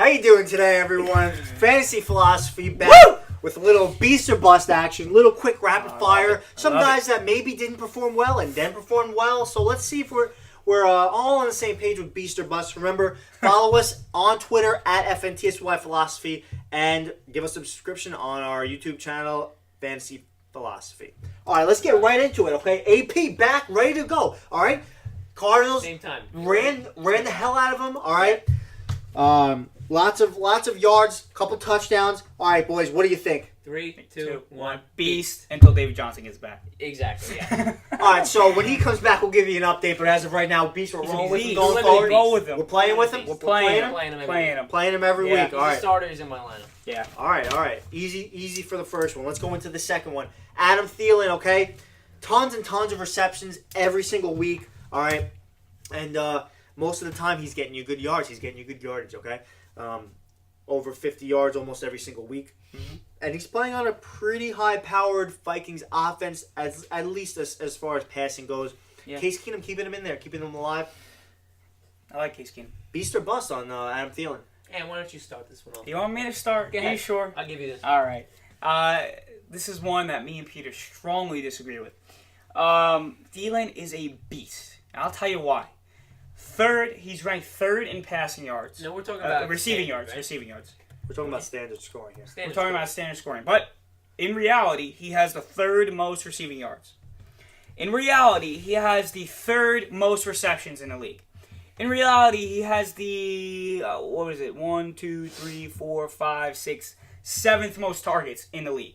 How you doing today, everyone? Fantasy Philosophy back with a little beast or bust action, little quick rapid fire. Some guys that maybe didn't perform well and then performed well. So let's see if we're all on the same page with beast or bust. Remember, follow us on Twitter at FNTSY Philosophy and give us a subscription on our YouTube channel, Fantasy Philosophy. All right, let's get right into it. Okay, AP back, ready to go. All right, Cardinals Same time. ran the hell out of them. All right. Lots of yards, couple touchdowns. All right, boys, what do you think? 3, 2, 1. Beast until David Johnson gets back. Exactly. Yeah. All right, so when he comes back, we'll give you an update. But as of right now, Beast, we're rolling with him going Limited forward. Beast. Roll with him. We're playing with him. We're playing him. Playing him every Yeah. week. He's All a right. starter. He's in my lineup. Yeah. All right. Easy for the first one. Let's go into the second one. Adam Thielen, okay? Tons and tons of receptions every single week. All right, and most of the time he's getting you good yards. He's getting you good yardage. Okay. Over 50 yards almost every single week. Mm-hmm. And he's playing on a pretty high-powered Vikings offense, at least as far as passing goes. Yeah. Case Keenum keeping him in there, keeping him alive. I like Case Keenum. Beast or bust on Adam Thielen? And why don't you start this one off? You want me to start? Go Are you ahead. sure? I'll give you this. All right. This is one that me and Peter strongly disagree with. Thielen is a beast. I'll tell you why. He's ranked third in passing yards. No, we're talking about receiving standard, yards. right? Receiving yards. We're talking about standard scoring here. Standard We're talking score. about standard scoring. But in reality, he has the third most receiving yards. In reality, he has the third most receptions in the league. In reality, he has the, 7th most targets in the league.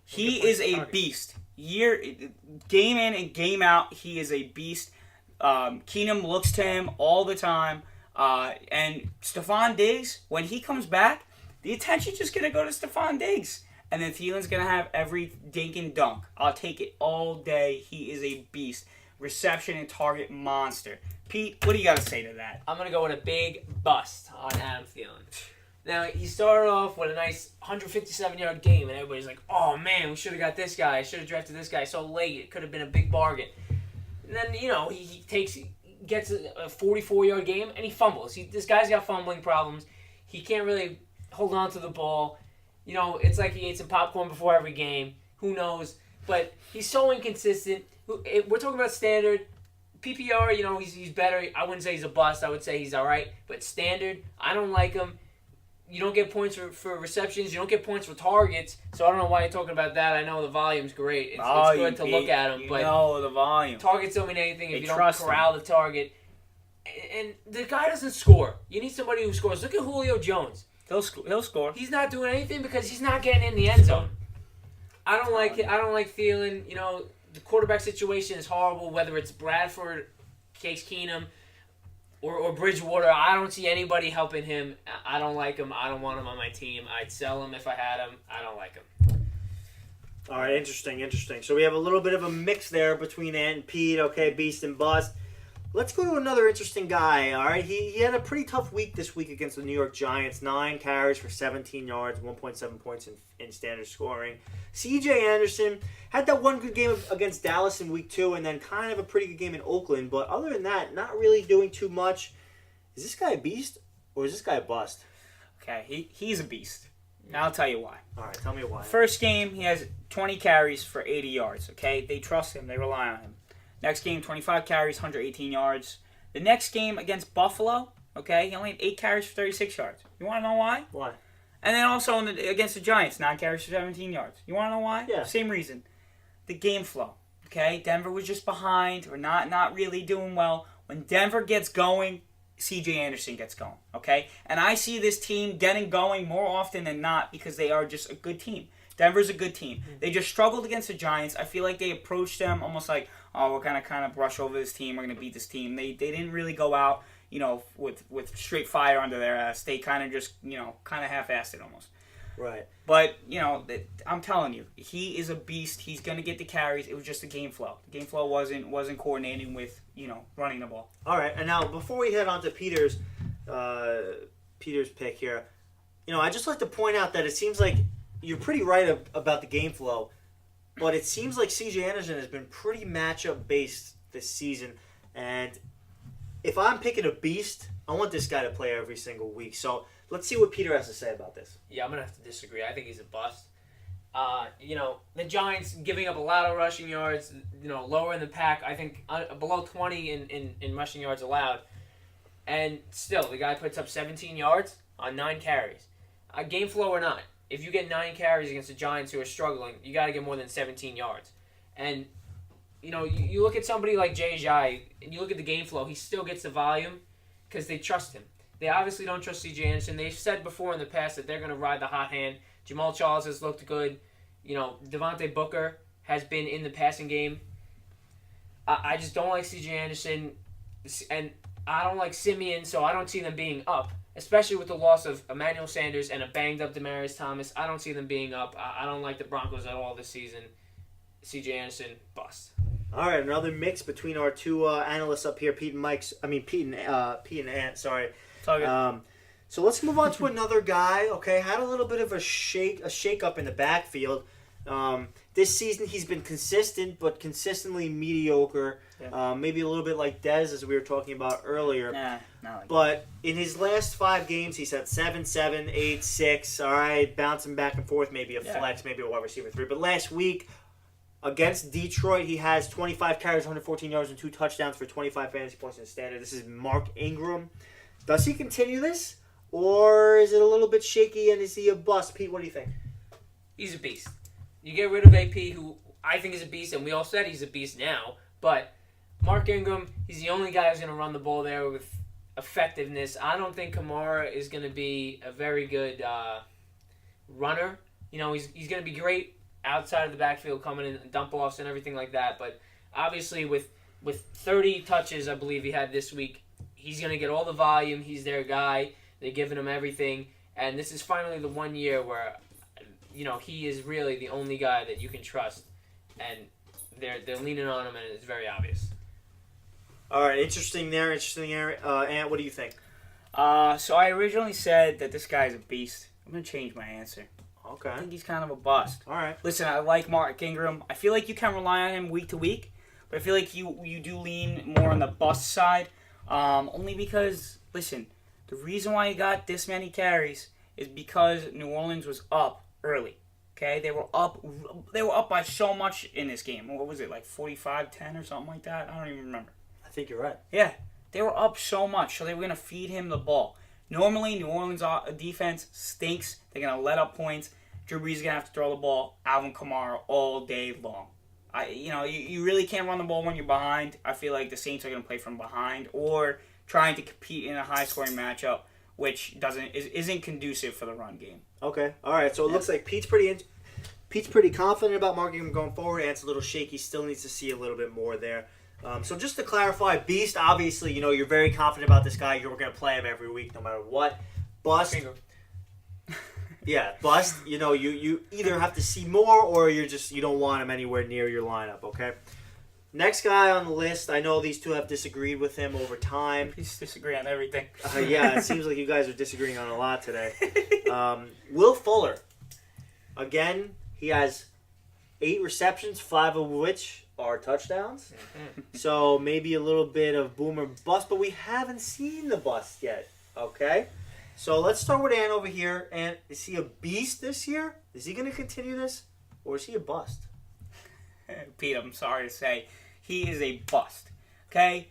He is a beast. Game in and game out, he is a beast. Keenum looks to him all the time. And Stephon Diggs, when he comes back, the attention's just going to go to Stephon Diggs. And then Thielen's going to have every dink and dunk. I'll take it all day. He is a beast. Reception and target monster. Pete, what do you got to say to that? I'm going to go with a big bust on Adam Thielen. Now, he started off with a nice 157-yard game, and everybody's like, oh, man, we should have got this guy. I should have drafted this guy so late. It could have been a big bargain. And then, he gets a 44-yard game, and he fumbles. This guy's got fumbling problems. He can't really hold on to the ball. It's like he ate some popcorn before every game. Who knows? But he's so inconsistent. We're talking about standard. PPR, he's better. I wouldn't say he's a bust. I would say he's all right. But standard, I don't like him. You don't get points for receptions. You don't get points for targets. So I don't know why you're talking about that. I know the volume's great. It's good to look at him. But the volume. Targets don't mean anything if you don't trust corral the target. And the guy doesn't score. You need somebody who scores. Look at Julio Jones. He'll score. He's not doing anything because he's not getting in the end zone. I don't like it. I don't like Thielen. The quarterback situation is horrible, whether it's Bradford, Case Keenum, or Bridgewater. I don't see anybody helping him. I don't like him. I don't want him on my team. I'd sell him if I had him. I don't like him. All right, interesting. So we have a little bit of a mix there between Ant and Pete, okay, beast and bust. Let's go to another interesting guy, all right? He had a pretty tough week this week against the New York Giants. 9 carries for 17 yards, 1.7 points in standard scoring. C.J. Anderson had that one good game against Dallas in week 2 and then kind of a pretty good game in Oakland. But other than that, not really doing too much. Is this guy a beast or is this guy a bust? Okay, he's a beast. Now I'll tell you why. All right, tell me why. First game, he has 20 carries for 80 yards, okay? They trust him. They rely on him. Next game, 25 carries, 118 yards. The next game against Buffalo, okay, he only had 8 carries for 36 yards. You want to know why? Why? And then also against the Giants, 9 carries for 17 yards. You want to know why? Yeah. Same reason. The game flow, okay? Denver was just behind or not really doing well. When Denver gets going, C.J. Anderson gets going, okay? And I see this team getting going more often than not because they are just a good team. Denver's a good team. They just struggled against the Giants. I feel like they approached them almost like, oh, we're going to kind of brush over this team. We're going to beat this team. They didn't really go out, with straight fire under their ass. They kind of just, kind of half-assed it almost. Right. But, I'm telling you, he is a beast. He's going to get the carries. It was just the game flow. The game flow wasn't coordinating with, running the ball. All right, and now before we head on to Peter's pick here, I just like to point out that it seems like you're pretty right about the game flow, but it seems like C.J. Anderson has been pretty matchup-based this season, and if I'm picking a beast, I want this guy to play every single week. So Let's see what Peter has to say about this. Yeah, I'm gonna have to disagree. I think he's a bust. The Giants giving up a lot of rushing yards. Lower in the pack. I think below 20 in rushing yards allowed. And still, the guy puts up 17 yards on 9 carries. Game flow or not, if you get 9 carries against the Giants who are struggling, you got to get more than 17 yards. And you look at somebody like Jay Ajayi, and you look at the game flow, he still gets the volume because they trust him. They obviously don't trust C.J. Anderson. They've said before in the past that they're going to ride the hot hand. Jamal Charles has looked good. Devontae Booker has been in the passing game. I just don't like C.J. Anderson, and I don't like Simeon, so I don't see them being up, especially with the loss of Emmanuel Sanders and a banged-up Demaryius Thomas. I don't see them being up. I don't like the Broncos at all this season. C.J. Anderson, bust. All right, another mix between our two analysts up here, Pete and Ant. Sorry. So let's move on to another guy. Okay, had a little bit of a shake up in the backfield. This season he's been consistent, but consistently mediocre. Yeah. Maybe a little bit like Dez, as we were talking about earlier. Not like but in his last 5 games, he's had 7, 7, 8, 6. All right, bouncing back and forth, maybe a flex, maybe a wide receiver 3. But last week against Detroit, he has 25 carries, 114 yards, and 2 touchdowns for 25 fantasy points in the standard. This is Mark Ingram. Does he continue this, or is it a little bit shaky, and is he a bust? Pete, what do you think? He's a beast. You get rid of AP, who I think is a beast, and we all said he's a beast now, but Mark Ingram, he's the only guy who's going to run the ball there with effectiveness. I don't think Kamara is going to be a very good runner. He's going to be great outside of the backfield, coming in and dump offs and everything like that, but obviously with 30 touches, I believe he had this week, he's going to get all the volume. He's their guy. They're giving him everything. And this is finally the one year where, he is really the only guy that you can trust. And they're leaning on him, and it's very obvious. All right, interesting there. Ant, what do you think? So I originally said that this guy's a beast. I'm going to change my answer. Okay. I think he's kind of a bust. All right. Listen, I like Mark Ingram. I feel like you can rely on him week to week, but I feel like you do lean more on the bust side. Only because, listen, the reason why he got this many carries is because New Orleans was up early. Okay, they were up by so much in this game. What was it, like 45-10 or something like that? I don't even remember. I think you're right. Yeah, they were up so much, so they were going to feed him the ball. Normally, New Orleans defense stinks. They're going to let up points. Drew Brees is going to have to throw the ball. Alvin Kamara all day long. You really can't run the ball when you're behind. I feel like the Saints are going to play from behind or trying to compete in a high-scoring matchup, which isn't conducive for the run game. Okay, all right. So it looks like Pete's pretty confident about Mark Ingram going forward. Ant's a little shaky. Still needs to see a little bit more there. So just to clarify, Beast, obviously, you're very confident about this guy. You're going to play him every week, no matter what. Bust. Yeah, bust. You either have to see more or you don't want him anywhere near your lineup. Okay. Next guy on the list, I know these two have disagreed with him over time. We disagree on everything. Yeah, it seems like you guys are disagreeing on a lot today. Will Fuller. Again, he has 8 receptions, 5 of which are touchdowns. So maybe a little bit of boom or bust, but we haven't seen the bust yet. Okay? So let's start with Ant over here. Ant, is he a beast this year? Is he going to continue this? Or is he a bust? Pete, I'm sorry to say, he is a bust. Okay?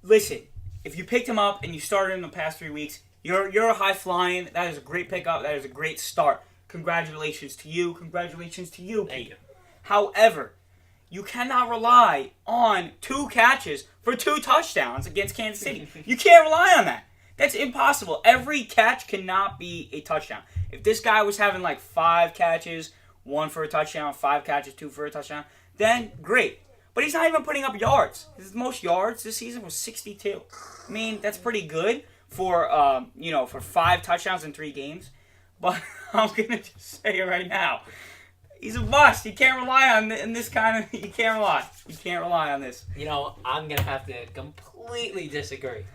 Listen, if you picked him up and you started him the past 3 weeks, you're a high flying. That is a great pickup. That is a great start. Congratulations to you. Congratulations to you, Pete. Thank you. However, you cannot rely on 2 catches for 2 touchdowns against Kansas City. You can't rely on that. That's impossible. Every catch cannot be a touchdown. If this guy was having like 5 catches, 1 for a touchdown, 5 catches, 2 for a touchdown, then great. But he's not even putting up yards. His most yards this season was 62. I mean, that's pretty good for for 5 touchdowns in 3 games. But I'm gonna just say it right now. He's a bust. You can't rely on this kind of. You can't rely on this. I'm gonna have to completely disagree.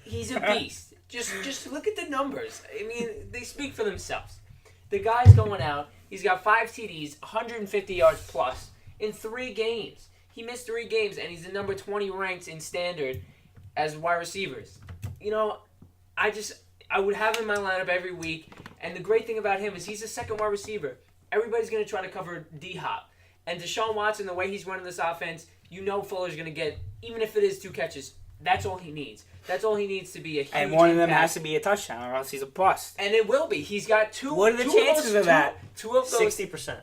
He's a beast. Just look at the numbers. I mean, they speak for themselves. The guy's going out. He's got 5 TDs, 150 yards plus in 3 games. He missed 3 games, and he's the number 20 ranked in standard as wide receivers. I I would have him in my lineup every week. And the great thing about him is he's a second wide receiver. Everybody's going to try to cover D-Hop. And Deshaun Watson, the way he's running this offense, Fuller's going to get, even if it is 2 catches, that's all he needs. That's all he needs to be a huge And one of them impact. has to be a touchdown, or else he's a bust. And it will be. He's got 2. What are the chances of that? Two of those. 60%.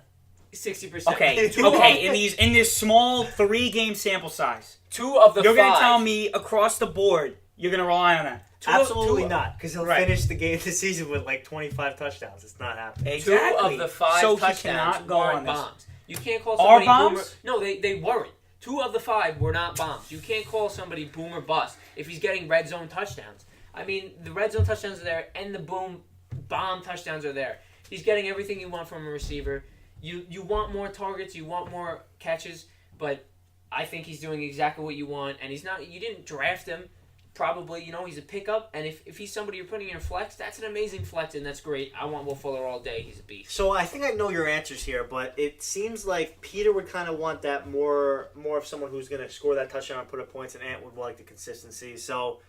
60%. Okay, in this small 3-game sample size, 2 of the you're 5. going to tell me across the board you're going to rely on that. Absolutely not, because he'll Right. finish the season with like 25 touchdowns. It's not happening. Exactly. 2 of the 5 so touchdowns he cannot go weren't on this. bombs. You can't call Are somebody bombs? boomer. No, they weren't. 2 of the 5 were not bombs. You can't call somebody boom or bust if he's getting red zone touchdowns. I mean, the red zone touchdowns are there, and the bomb touchdowns are there. He's getting everything you want from a receiver. You want more targets, you want more catches, but I think he's doing exactly what you want. And he's not. You didn't draft him. Probably, he's a pickup, and if he's somebody you're putting in your flex, that's an amazing flex, and that's great. I want Will Fuller all day. He's a beast. So I think I know your answers here, but it seems like Peter would kind of want that more of someone who's going to score that touchdown and put up points, and Ant would like the consistency. So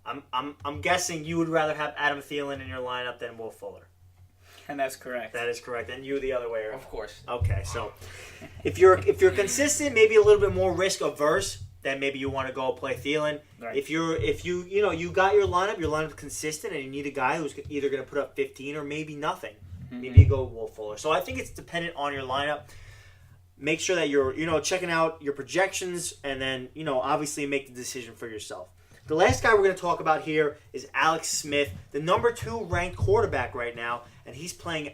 I'm guessing you would rather have Adam Thielen in your lineup than Will Fuller. And that's correct. That is correct, and you the other way around. Of course. Okay, so if you're consistent, maybe a little bit more risk averse, then maybe you want to go play Thielen. Right. If you got your lineup consistent, and you need a guy who's either going to put up 15 or maybe nothing, maybe you go Will Fuller. So I think it's dependent on your lineup. Make sure that you're checking out your projections, and then obviously make the decision for yourself. The last guy we're going to talk about here is Alex Smith, the number 2 ranked quarterback right now, and he's playing.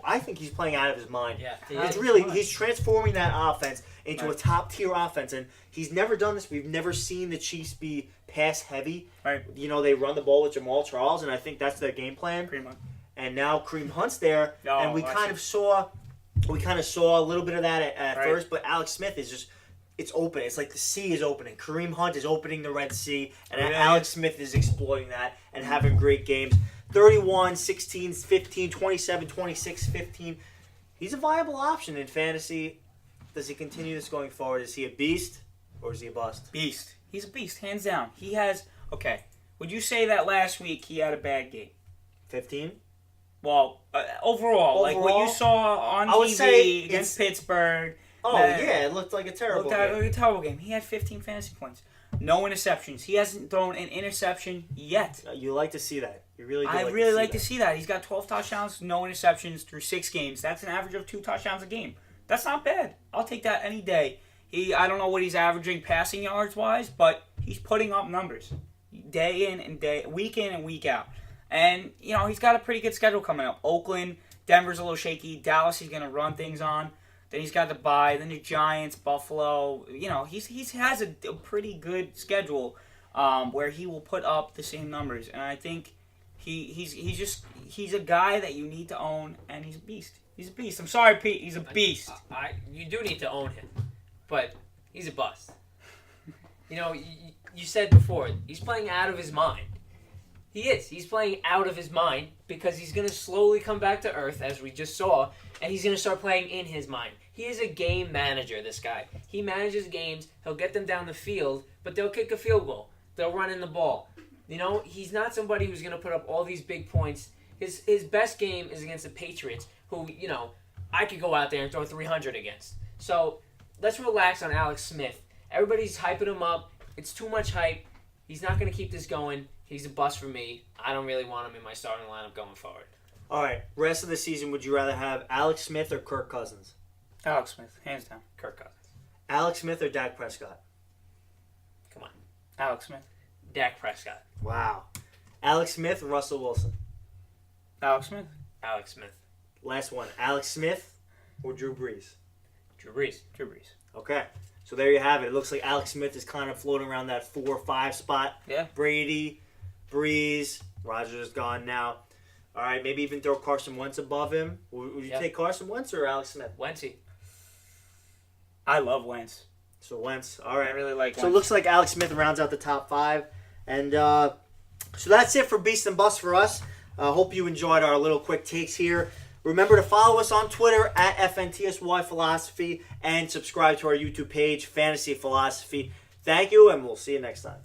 I think he's playing out of his mind. Yeah, He's transforming that offense into a top tier offense, and he's never done this. We've never seen the Chiefs be pass heavy. Right. They run the ball with Jamal Charles, and I think that's their game plan. Pretty much. And now Kareem Hunt's there, Oh, and we I kind of saw a little bit of that at Right. first, but Alex Smith is just. It's open. It's like the sea is opening. Kareem Hunt is opening the Red Sea, and Yeah. Alex Smith is exploiting that and having great games. 31, 16, 15, 27, 26, 15. He's a viable option in fantasy. Does he continue this going forward? Is he a beast or is he a bust? Beast. He's a beast, hands down. He has... Okay, would you say that last week he had a bad game? 15? Well, overall, like what you Overall, saw on I would say TV against Pittsburgh... Oh, that- yeah, it looked like a terrible Looked game. like a terrible game. He had 15 fantasy points. No interceptions. He hasn't thrown an interception yet. You like to see that. You really do I like really to see like that. to see that. He's got 12 touchdowns, no interceptions through 6 games. That's an average of 2 touchdowns a game. That's not bad. I'll take that any day. I don't know what he's averaging passing yards wise, but he's putting up numbers week in and week out. And he's got a pretty good schedule coming up. Oakland, Denver's a little shaky. Dallas, he's gonna run things on. Then he's got the bye. Then the Giants, Buffalo. He has a pretty good schedule where he will put up the same numbers. And I think he's a guy that you need to own, and he's a beast. He's a beast. I'm sorry, Pete. He's a beast. You do need to own him, but he's a bust. You said before, he's playing out of his mind. He is. He's playing out of his mind because he's going to slowly come back to earth, as we just saw, and he's going to start playing in his mind. He is a game manager, this guy. He manages games. He'll get them down the field, but they'll kick a field goal. They'll run in the ball. He's not somebody who's going to put up all these big points. His best game is against the Patriots, who, I could go out there and throw 300 against. So let's relax on Alex Smith. Everybody's hyping him up. It's too much hype. He's not going to keep this going. He's a bust for me. I don't really want him in my starting lineup going forward. All right, rest of the season, would you rather have Alex Smith or Kirk Cousins? Alex Smith, hands down. Kirk Cousins. Alex Smith or Dak Prescott? Come on. Alex Smith. Dak Prescott. Wow. Alex Smith or Russell Wilson? Alex Smith. Alex Smith. Last one. Alex Smith or Drew Brees? Drew Brees. Drew Brees. Okay. So there you have it. It looks like Alex Smith is kind of floating around that 4 or 5 spot. Yeah. Brady, Brees, Rodgers is gone now. All right, maybe even throw Carson Wentz above him. Would you take Carson Wentz or Alex Smith? Wenty. I love Wentz. So Wentz. All right. I really like Wentz. So it looks like Alex Smith rounds out the top 5. And so that's it for Beast and Bust for us. Hope you enjoyed our little quick takes here. Remember to follow us on Twitter at FNTSY Philosophy and subscribe to our YouTube page, Fantasy Philosophy. Thank you, and we'll see you next time.